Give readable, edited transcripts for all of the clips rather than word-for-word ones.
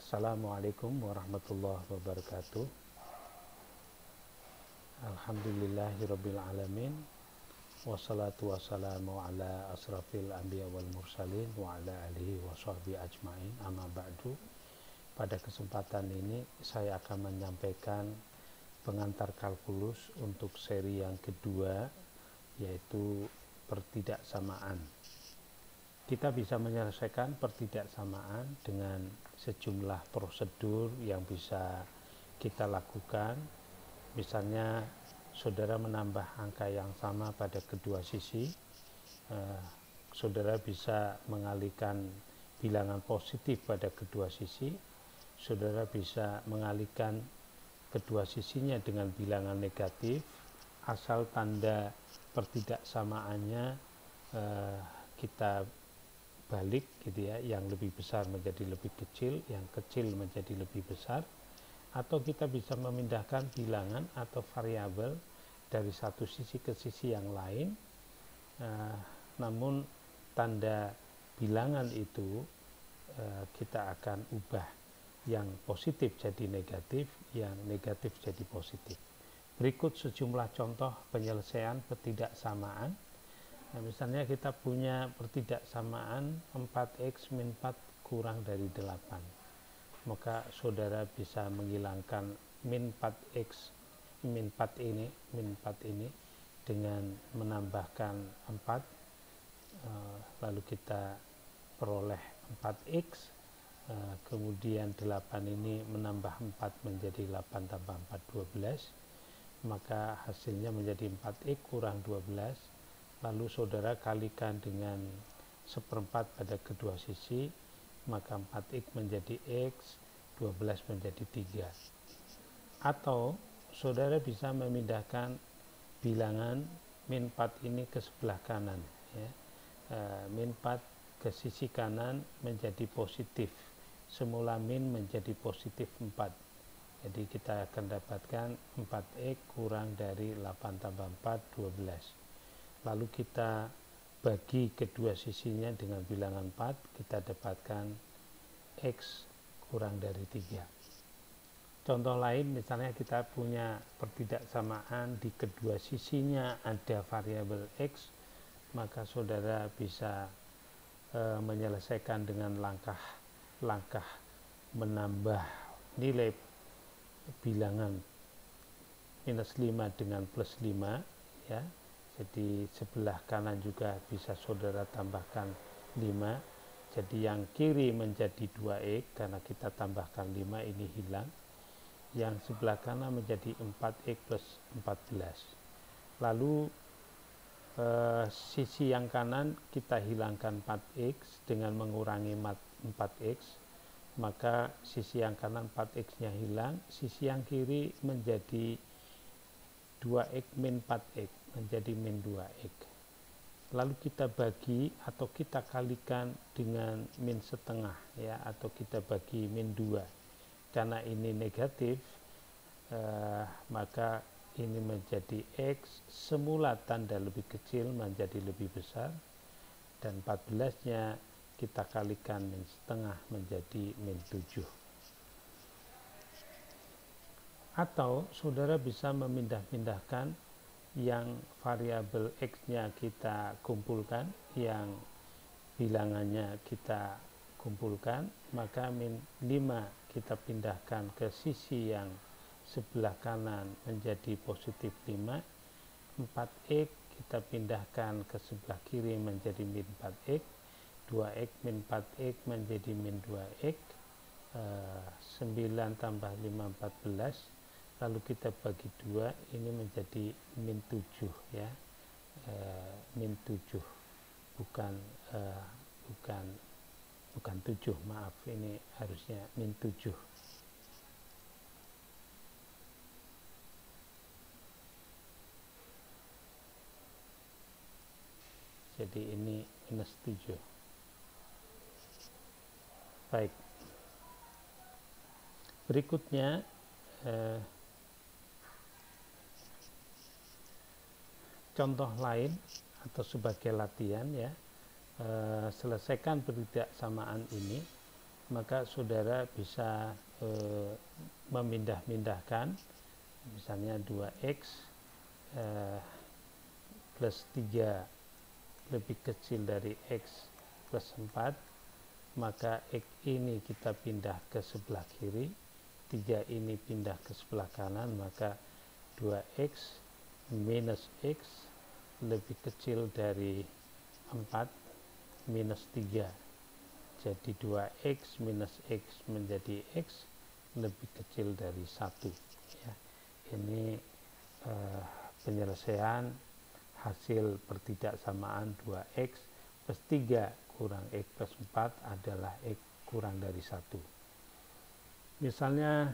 Assalamualaikum warahmatullahi wabarakatuh. Alhamdulillahirabbil alamin. Wassalatu wassalamu ala asrafil anbiya wal mursalin wa ala alihi wa sahbihi ajmain. Amma ba'du. Pada kesempatan ini saya akan menyampaikan pengantar kalkulus untuk seri yang kedua, yaitu pertidaksamaan. Kita bisa menyelesaikan pertidaksamaan dengan sejumlah prosedur yang bisa kita lakukan. Misalnya, saudara menambah angka yang sama pada kedua sisi, saudara bisa mengalihkan bilangan positif pada kedua sisi, saudara bisa mengalihkan kedua sisinya dengan bilangan negatif, asal tanda pertidaksamaannya kita balik gitu ya, yang lebih besar menjadi lebih kecil, yang kecil menjadi lebih besar, atau kita bisa memindahkan bilangan atau variabel dari satu sisi ke sisi yang lain, namun tanda bilangan itu kita akan ubah, yang positif jadi negatif, yang negatif jadi positif. Berikut sejumlah contoh penyelesaian pertidaksamaan. Nah, misalnya kita punya pertidaksamaan 4x min 4 kurang dari 8. Maka saudara bisa menghilangkan min 4x min 4 ini dengan menambahkan 4, lalu kita peroleh 4x, kemudian 8 ini menambah 4 menjadi 8 tambah 4 12, maka hasilnya menjadi 4x kurang 12. Lalu saudara kalikan dengan 1/4 pada kedua sisi, maka 4x menjadi x, 12 menjadi 3. Atau saudara bisa memindahkan bilangan min 4 ini ke sebelah kanan ya. Min 4 ke sisi kanan menjadi positif, semula min menjadi positif 4. Jadi kita akan dapatkan 4x kurang dari 8 tambah 4 12. Lalu kita bagi kedua sisinya dengan bilangan 4, kita dapatkan x kurang dari 3. Contoh lain, misalnya kita punya pertidaksamaan di kedua sisinya ada variabel x, maka saudara bisa menyelesaikan dengan langkah menambah nilai bilangan minus 5 dengan plus 5 ya. Jadi sebelah kanan juga bisa saudara tambahkan 5. Jadi yang kiri menjadi 2x karena kita tambahkan 5, ini hilang. Yang sebelah kanan menjadi 4x plus 14. Lalu sisi yang kanan kita hilangkan 4x dengan mengurangi 4x. Maka sisi yang kanan 4x nya hilang, sisi yang kiri menjadi 2x min 4x menjadi min 2x. Lalu kita bagi atau kita kalikan dengan min setengah ya, atau kita bagi min 2. Karena ini negatif, maka ini menjadi x, semula tanda lebih kecil menjadi lebih besar, dan 14 nya kita kalikan min setengah menjadi min 7. Atau saudara bisa memindah-pindahkan yang variabel x-nya kita kumpulkan, yang bilangannya kita kumpulkan, maka min 5 kita pindahkan ke sisi yang sebelah kanan menjadi positif 5, 4x kita pindahkan ke sebelah kiri menjadi min 4x, 2x min 4x menjadi min 2x, 9 tambah 5 14, lalu kita bagi 2, ini menjadi min 7 ya, min 7, bukan 7, maaf, ini harusnya min 7. Jadi ini minus 7. Baik, berikutnya contoh lain atau sebagai latihan ya, selesaikan pertidaksamaan ini maka saudara bisa memindah-mindahkan, misalnya 2x plus 3 lebih kecil dari x plus 4, maka x ini kita pindah ke sebelah kiri, 3 ini pindah ke sebelah kanan, maka 2x minus x lebih kecil dari 4 minus 3. Jadi 2x minus x menjadi x lebih kecil dari 1. Ya. Ini penyelesaian hasil pertidaksamaan 2x plus 3 kurang x plus 4 adalah x kurang dari 1. Misalnya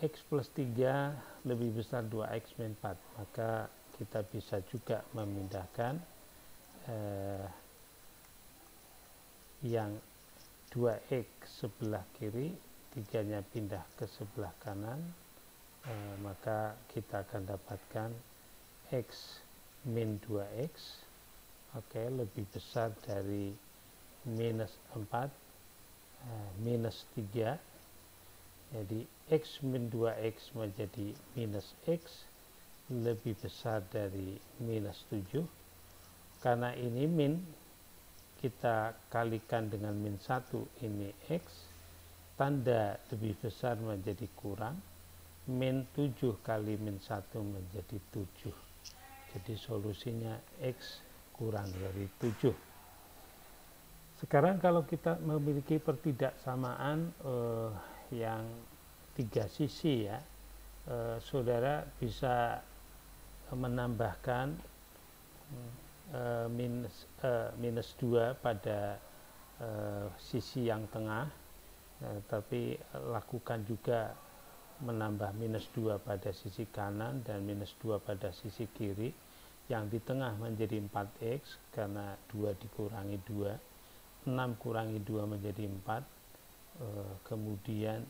x plus 3 lebih besar 2x min 4, maka kita bisa juga memindahkan yang 2x sebelah kiri, 3-nya pindah ke sebelah kanan, maka kita akan dapatkan x min 2x lebih besar dari minus 4 minus 3. Jadi x min 2x menjadi minus x lebih besar dari minus 7. Karena ini min, kita kalikan dengan min 1, ini x, tanda lebih besar menjadi kurang, min 7 kali min 1 menjadi 7. Jadi solusinya x kurang dari 7. Sekarang kalau kita memiliki pertidaksamaan yang 3 sisi, ya, saudara bisa menambahkan minus 2 pada sisi yang tengah, tapi lakukan juga menambah minus 2 pada sisi kanan dan minus 2 pada sisi kiri. Yang di tengah menjadi 4x karena 2 dikurangi 2, 6 kurangi 2 menjadi 4, kemudian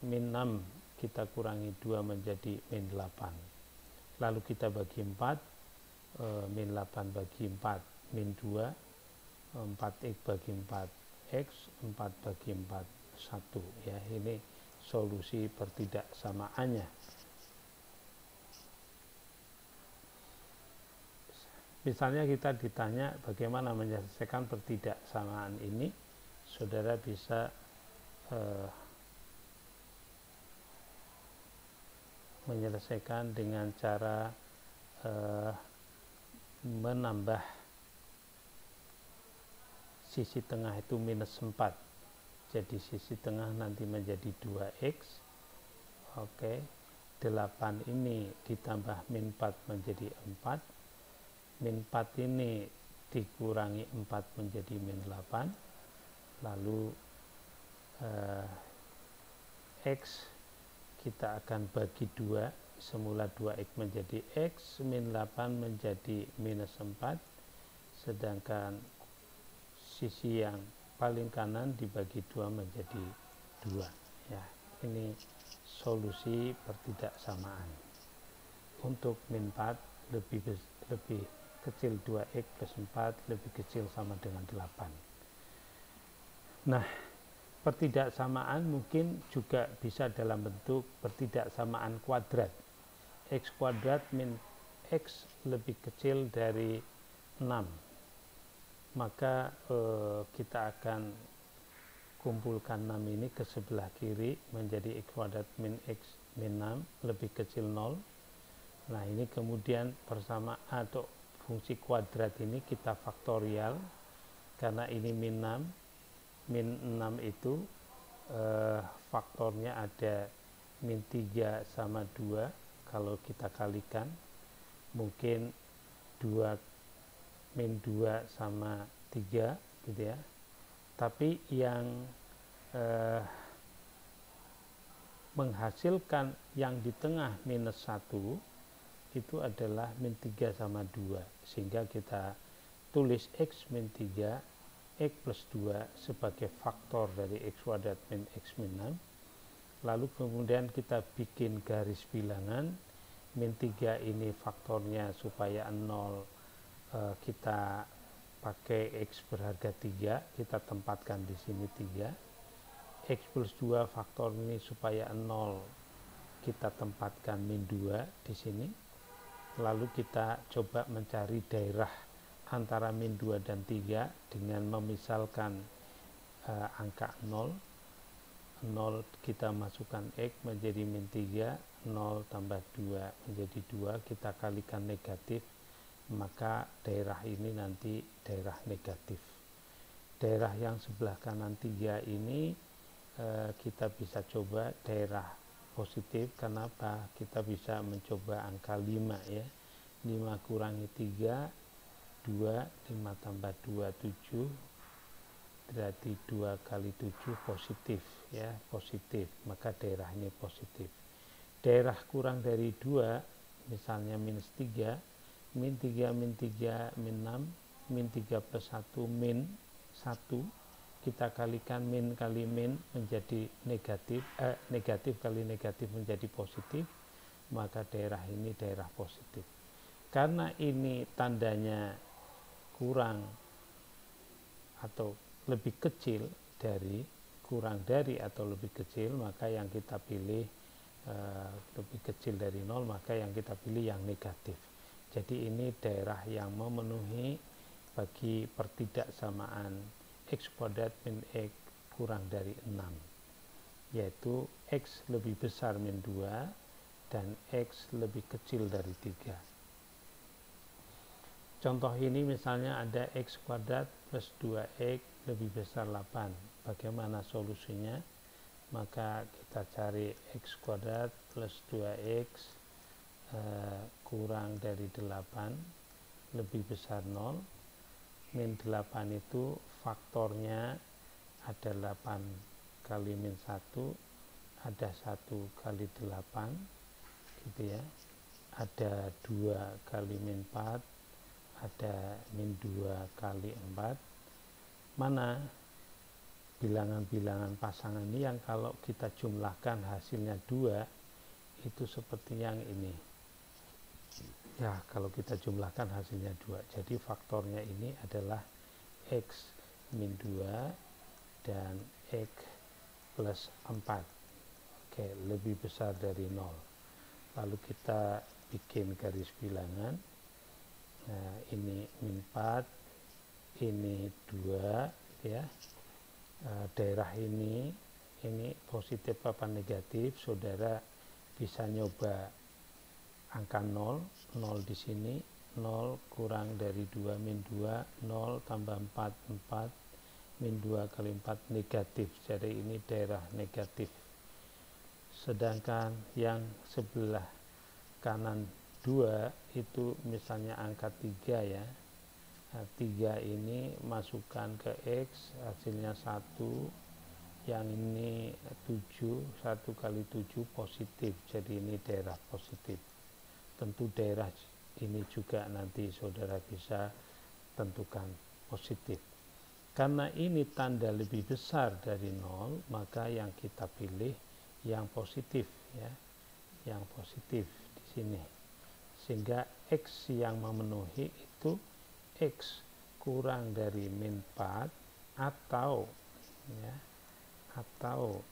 min 6 kita kurangi 2 menjadi min 8, lalu kita bagi 4, min 8 bagi 4 min 2, 4x bagi 4x, 4 bagi 4 1. Ya, ini solusi pertidaksamaannya. Misalnya kita ditanya bagaimana menyelesaikan pertidaksamaan ini, saudara bisa menyelesaikan dengan cara menambah sisi tengah itu minus 4. Jadi sisi tengah nanti menjadi 2x. 8 ini ditambah min 4 menjadi 4. Min 4 ini dikurangi 4 menjadi min 8. Lalu x kita akan bagi 2, semula 2x menjadi x, min 8 menjadi minus 4, sedangkan sisi yang paling kanan dibagi 2 menjadi 2. Ya, ini solusi pertidaksamaan. Untuk min 4 lebih kecil 2x plus 4 lebih kecil sama dengan 8. Nah, pertidaksamaan mungkin juga bisa dalam bentuk pertidaksamaan kuadrat. X kuadrat min x lebih kecil dari 6. Maka kita akan kumpulkan 6 ini ke sebelah kiri menjadi x kuadrat min x min 6 lebih kecil 0. Nah, ini kemudian bersama atau fungsi kuadrat ini kita faktorial, karena ini min 6. Min 6 itu faktornya ada min 3 sama 2, kalau kita kalikan mungkin 2 min 2 sama 3 gitu ya. Tapi yang menghasilkan yang di tengah minus 1 itu adalah min 3 sama 2, sehingga kita tulis x min 3 x plus 2 sebagai faktor dari x kuadrat min x min 6. Lalu kemudian kita bikin garis bilangan, min 3 ini faktornya supaya 0, kita pakai X berharga 3, kita tempatkan di sini 3. X plus 2 faktor ini supaya 0, kita tempatkan min 2 di sini. Lalu kita coba mencari daerah antara min 2 dan 3 dengan memisalkan angka 0. 0 kita masukkan X menjadi min 3, 0 tambah 2 menjadi 2, kita kalikan negatif, maka daerah ini nanti daerah negatif. Daerah yang sebelah kanan 3 ini kita bisa coba daerah positif. Kenapa? Kita bisa mencoba angka 5 ya. 5 kurangi 3, 2, 5 tambah 2, 7, berarti 2 kali 7 positif ya, positif, maka daerah ini positif. Daerah kurang dari 2, misalnya minus 3, min 3, min 3, min 6, min 3 plus 1, min 1, kita kalikan min kali min menjadi negatif, negatif kali negatif menjadi positif, maka daerah ini daerah positif. Karena ini tandanya kurang atau lebih kecil dari, kurang dari atau lebih kecil, maka yang kita pilih lebih kecil dari 0, maka yang kita pilih yang negatif. Jadi ini daerah yang memenuhi bagi pertidaksamaan X kuadrat min X kurang dari 6, yaitu X lebih besar min 2 dan X lebih kecil dari 3. Contoh ini misalnya ada X kuadrat plus 2X lebih besar 8. Bagaimana solusinya? Maka kita cari X kuadrat plus 2X kurang dari 8 lebih besar 0. Min 8 itu faktornya ada 8 kali min 1, ada 1 kali 8 gitu ya, ada 2 kali min 4, ada min 2 kali 4. Mana bilangan-bilangan pasangan ini yang kalau kita jumlahkan hasilnya 2, itu seperti yang ini ya, kalau kita jumlahkan hasilnya 2. Jadi faktornya ini adalah X min 2 dan X plus 4. Oke, lebih besar dari 0. Lalu kita bikin garis bilangan. Nah, ini min 4, ini 2 ya. Daerah ini positif apa negatif, saudara bisa nyoba angka 0 di sini, 0 kurang dari 2 min 2, 0 tambah 4, 4, min 2 kali 4 negatif, jadi ini daerah negatif. Sedangkan yang sebelah kanan 2 itu misalnya angka 3 ya. Nah, 3 ini masukkan ke X hasilnya 1, yang ini 7, 1 kali 7 positif, jadi ini daerah positif. Tentu daerah ini juga nanti saudara bisa tentukan positif. Karena ini tanda lebih besar dari 0, maka yang kita pilih yang positif ya, yang positif di sini. Sehingga X yang memenuhi itu X kurang dari min 4 atau ya, atau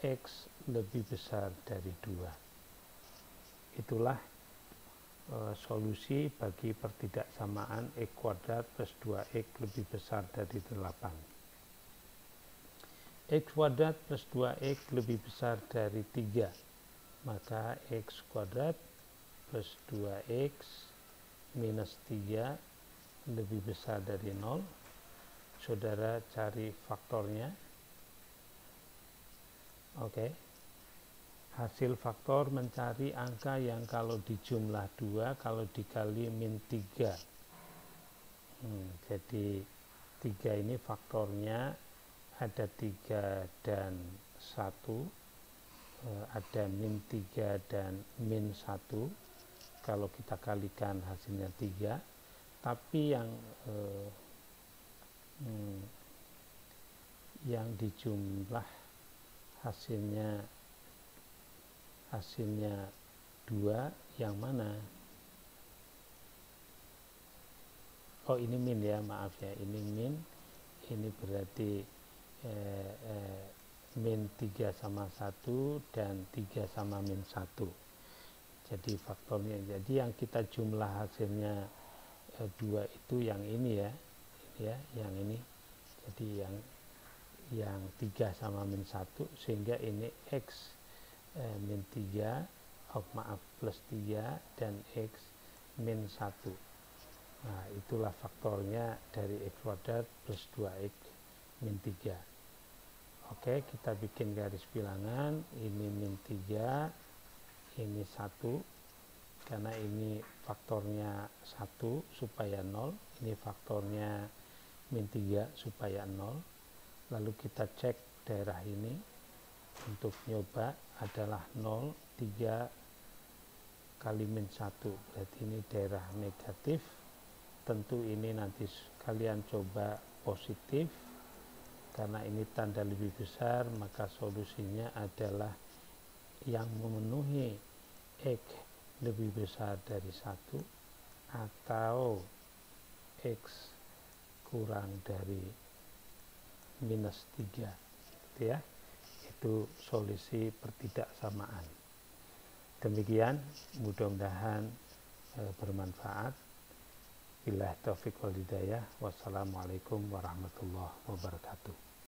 X lebih besar dari 2. Itulah solusi bagi pertidaksamaan X kuadrat plus 2X lebih besar dari 8. X kuadrat plus 2X lebih besar dari 3, maka X kuadrat plus 2X minus 3 lebih besar dari 0. Saudara cari faktornya. Oke. Hasil faktor mencari angka yang kalau dijumlah 2, kalau dikali min 3. Jadi 3 ini faktornya ada 3 dan 1, ada min 3 dan min 1. Kalau kita kalikan hasilnya 3, tapi yang dijumlah hasilnya 2 yang mana? oh ini min ya, maaf ya, ini min, ini berarti min 3 sama 1 dan 3 sama min 1. Jadi faktornya, jadi yang kita jumlah hasilnya 2 itu yang ini ya, yang ini. Jadi yang 3 sama min 1, sehingga ini x min 3, maaf plus 3 dan x min 1. Nah, itulah faktornya dari x kuadrat plus 2x min 3. Oke, kita bikin garis bilangan, ini min 3, ini 1, karena ini faktornya 1 supaya 0, ini faktornya min 3 supaya 0. Lalu kita cek daerah ini, untuk nyoba adalah 0, 3 kali min 1, berarti ini daerah negatif. Tentu ini nanti kalian coba positif, karena ini tanda lebih besar, maka solusinya adalah yang memenuhi x lebih besar dari 1 atau x kurang dari minus 3, gitu ya. Itu solusi pertidaksamaan. Demikian, mudah-mudahan bermanfaat. Billahi taufiq wal hidayah. Wassalamualaikum warahmatullahi wabarakatuh.